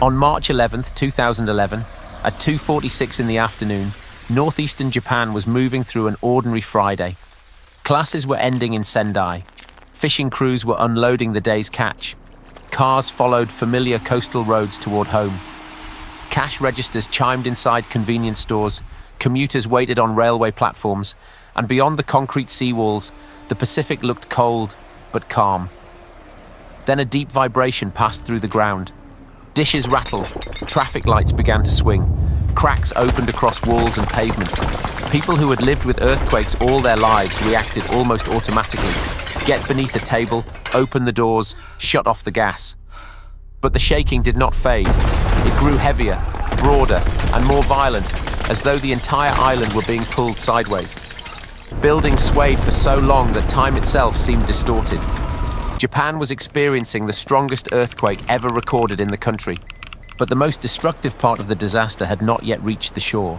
On March 11, 2011, at 2:46 in the afternoon, Northeastern Japan was moving through an ordinary Friday. Classes were ending in Sendai. Fishing crews were unloading the day's catch. Cars followed familiar coastal roads toward home. Cash registers chimed inside convenience stores, commuters waited on railway platforms, and beyond the concrete seawalls, the Pacific looked cold but calm. Then a deep vibration passed through the ground. Dishes rattled, traffic lights began to swing, cracks opened across walls and pavement. People who had lived with earthquakes all their lives reacted almost automatically. Get beneath a table, open the doors, shut off the gas. But the shaking did not fade. It grew heavier, broader, and more violent, as though the entire island were being pulled sideways. Buildings swayed for so long that time itself seemed distorted. Japan was experiencing the strongest earthquake ever recorded in the country, but the most destructive part of the disaster had not yet reached the shore.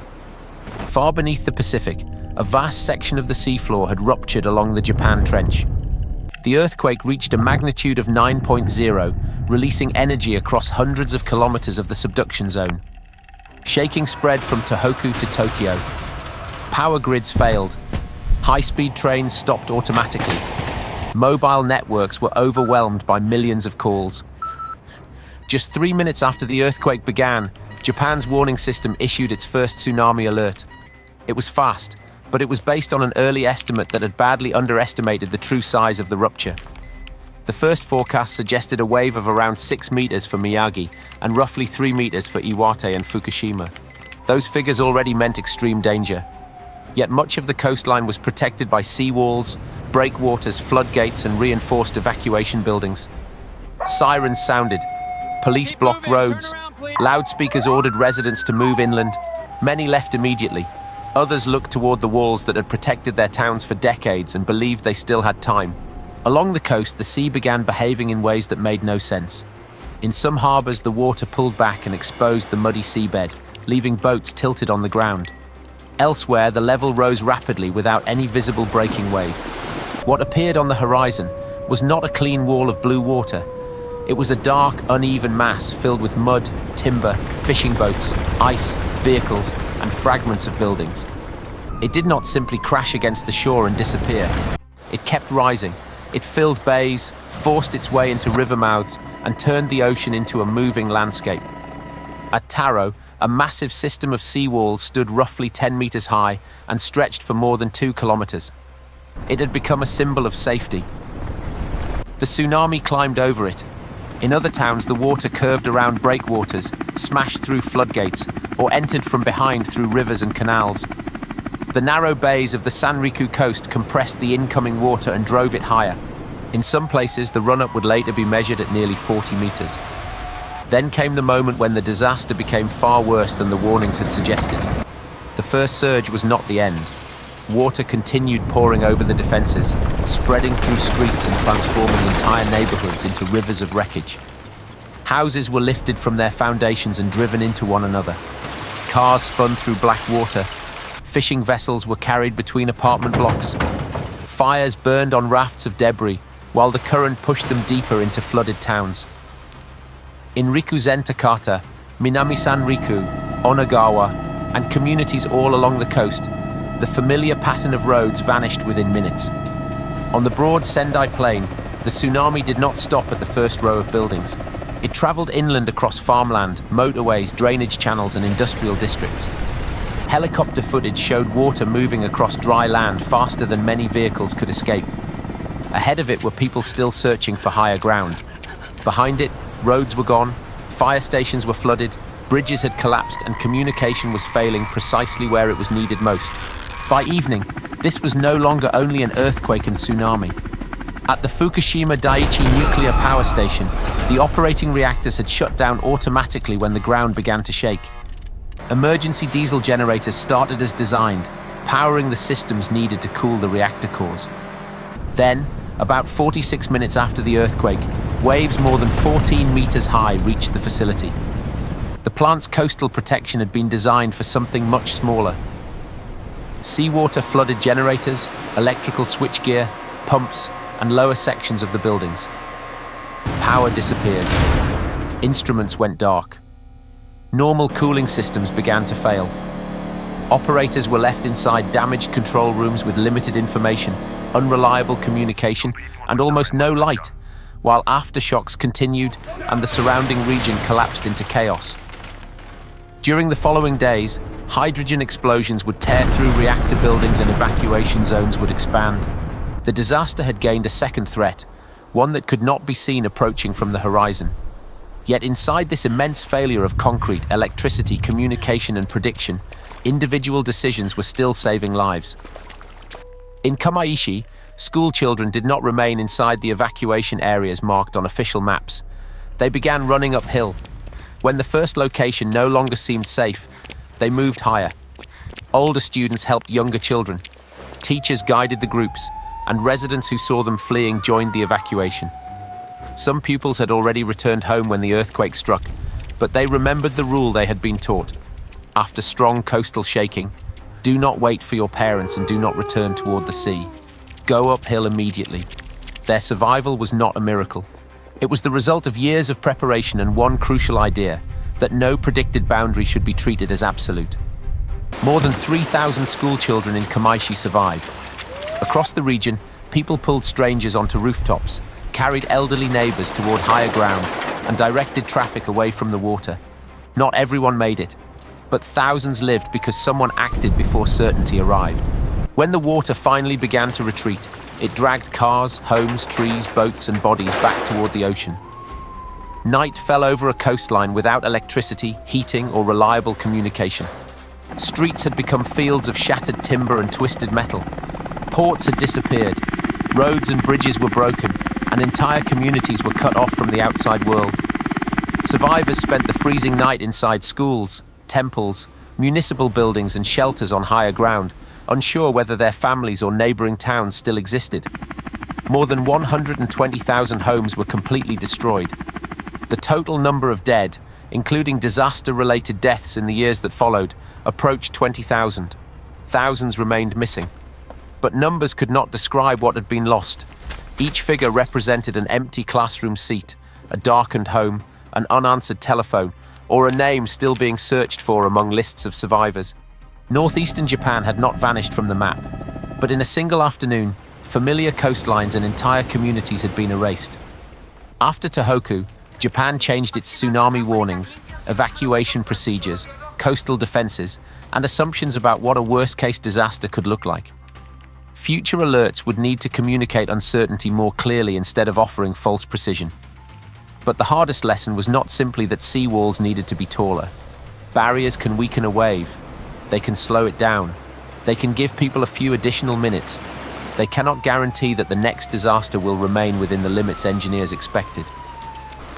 Far beneath the Pacific, a vast section of the seafloor had ruptured along the Japan Trench. The earthquake reached a magnitude of 9.0, releasing energy across hundreds of kilometers of the subduction zone. Shaking spread from Tohoku to Tokyo. Power grids failed. High-speed trains stopped automatically. Mobile networks were overwhelmed by millions of calls. Just 3 minutes after the earthquake began, Japan's warning system issued its first tsunami alert. It was fast, but it was based on an early estimate that had badly underestimated the true size of the rupture. The first forecast suggested a wave of around 6 meters for Miyagi and roughly 3 meters for Iwate and Fukushima. Those figures already meant extreme danger. Yet much of the coastline was protected by seawalls, breakwaters, floodgates, and reinforced evacuation buildings. Sirens sounded. Police blocked roads. Loudspeakers ordered residents to move inland. Many left immediately. Others looked toward the walls that had protected their towns for decades and believed they still had time. Along the coast, the sea began behaving in ways that made no sense. In some harbors, the water pulled back and exposed the muddy seabed, leaving boats tilted on the ground. Elsewhere, the level rose rapidly without any visible breaking wave. What appeared on the horizon was not a clean wall of blue water. It was a dark, uneven mass filled with mud, timber, fishing boats, ice, vehicles, and fragments of buildings. It did not simply crash against the shore and disappear. It kept rising. It filled bays, forced its way into river mouths, and turned the ocean into a moving landscape. At Taro, a massive system of seawalls stood roughly 10 meters high and stretched for more than 2 kilometers. It had become a symbol of safety. The tsunami climbed over it. In other towns, the water curved around breakwaters, smashed through floodgates, or entered from behind through rivers and canals. The narrow bays of the Sanriku coast compressed the incoming water and drove it higher. In some places, the run-up would later be measured at nearly 40 meters. Then came the moment when the disaster became far worse than the warnings had suggested. The first surge was not the end. Water continued pouring over the defenses, spreading through streets and transforming entire neighborhoods into rivers of wreckage. Houses were lifted from their foundations and driven into one another. Cars spun through black water. Fishing vessels were carried between apartment blocks. Fires burned on rafts of debris, while the current pushed them deeper into flooded towns. In Rikuzen Takata, Minami-san Riku, Onagawa, and communities all along the coast, the familiar pattern of roads vanished within minutes. On the broad Sendai Plain, the tsunami did not stop at the first row of buildings. It traveled inland across farmland, motorways, drainage channels, and industrial districts. Helicopter footage showed water moving across dry land faster than many vehicles could escape. Ahead of it were people still searching for higher ground. Behind it, roads were gone, fire stations were flooded, bridges had collapsed, and communication was failing precisely where it was needed most. By evening, this was no longer only an earthquake and tsunami. At the Fukushima Daiichi nuclear power station, the operating reactors had shut down automatically when the ground began to shake. Emergency diesel generators started as designed, powering the systems needed to cool the reactor cores. Then, about 46 minutes after the earthquake, waves more than 14 meters high reached the facility. The plant's coastal protection had been designed for something much smaller. Seawater flooded generators, electrical switchgear, pumps, and lower sections of the buildings. Power disappeared. Instruments went dark. Normal cooling systems began to fail. Operators were left inside damaged control rooms with limited information, unreliable communication, and almost no light, while aftershocks continued and the surrounding region collapsed into chaos. During the following days, hydrogen explosions would tear through reactor buildings and evacuation zones would expand. The disaster had gained a second threat, one that could not be seen approaching from the horizon. Yet inside this immense failure of concrete, electricity, communication, and prediction, individual decisions were still saving lives. In Kamaishi, school children did not remain inside the evacuation areas marked on official maps. They began running uphill. When the first location no longer seemed safe, they moved higher. Older students helped younger children. Teachers guided the groups, and residents who saw them fleeing joined the evacuation. Some pupils had already returned home when the earthquake struck, but they remembered the rule they had been taught. After strong coastal shaking, do not wait for your parents and do not return toward the sea. Go uphill immediately. Their survival was not a miracle. It was the result of years of preparation and one crucial idea, that no predicted boundary should be treated as absolute. More than 3,000 school children in Kamaishi survived. Across the region, people pulled strangers onto rooftops, carried elderly neighbors toward higher ground, and directed traffic away from the water. Not everyone made it, but thousands lived because someone acted before certainty arrived. When the water finally began to retreat, it dragged cars, homes, trees, boats, and bodies back toward the ocean. Night fell over a coastline without electricity, heating, or reliable communication. Streets had become fields of shattered timber and twisted metal. Ports had disappeared. Roads and bridges were broken, and entire communities were cut off from the outside world. Survivors spent the freezing night inside schools, temples, municipal buildings, and shelters on higher ground, unsure whether their families or neighboring towns still existed. More than 120,000 homes were completely destroyed. The total number of dead, including disaster-related deaths in the years that followed, approached 20,000. Thousands remained missing. But numbers could not describe what had been lost. Each figure represented an empty classroom seat, a darkened home, an unanswered telephone, or a name still being searched for among lists of survivors. Northeastern Japan had not vanished from the map, but in a single afternoon, familiar coastlines and entire communities had been erased. After Tohoku, Japan changed its tsunami warnings, evacuation procedures, coastal defenses, and assumptions about what a worst-case disaster could look like. Future alerts would need to communicate uncertainty more clearly instead of offering false precision. But the hardest lesson was not simply that seawalls needed to be taller. Barriers can weaken a wave. They can slow it down. They can give people a few additional minutes. They cannot guarantee that the next disaster will remain within the limits engineers expected.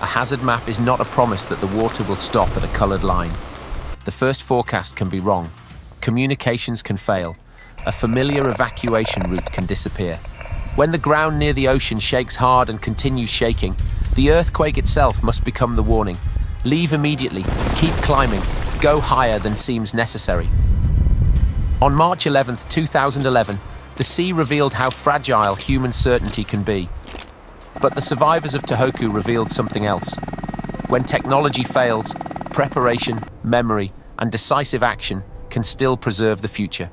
A hazard map is not a promise that the water will stop at a colored line. The first forecast can be wrong. Communications can fail. A familiar evacuation route can disappear. When the ground near the ocean shakes hard and continues shaking, the earthquake itself must become the warning. Leave immediately, keep climbing, go higher than seems necessary. On March 11, 2011, the sea revealed how fragile human certainty can be. But the survivors of Tohoku revealed something else. When technology fails, preparation, memory, and decisive action can still preserve the future.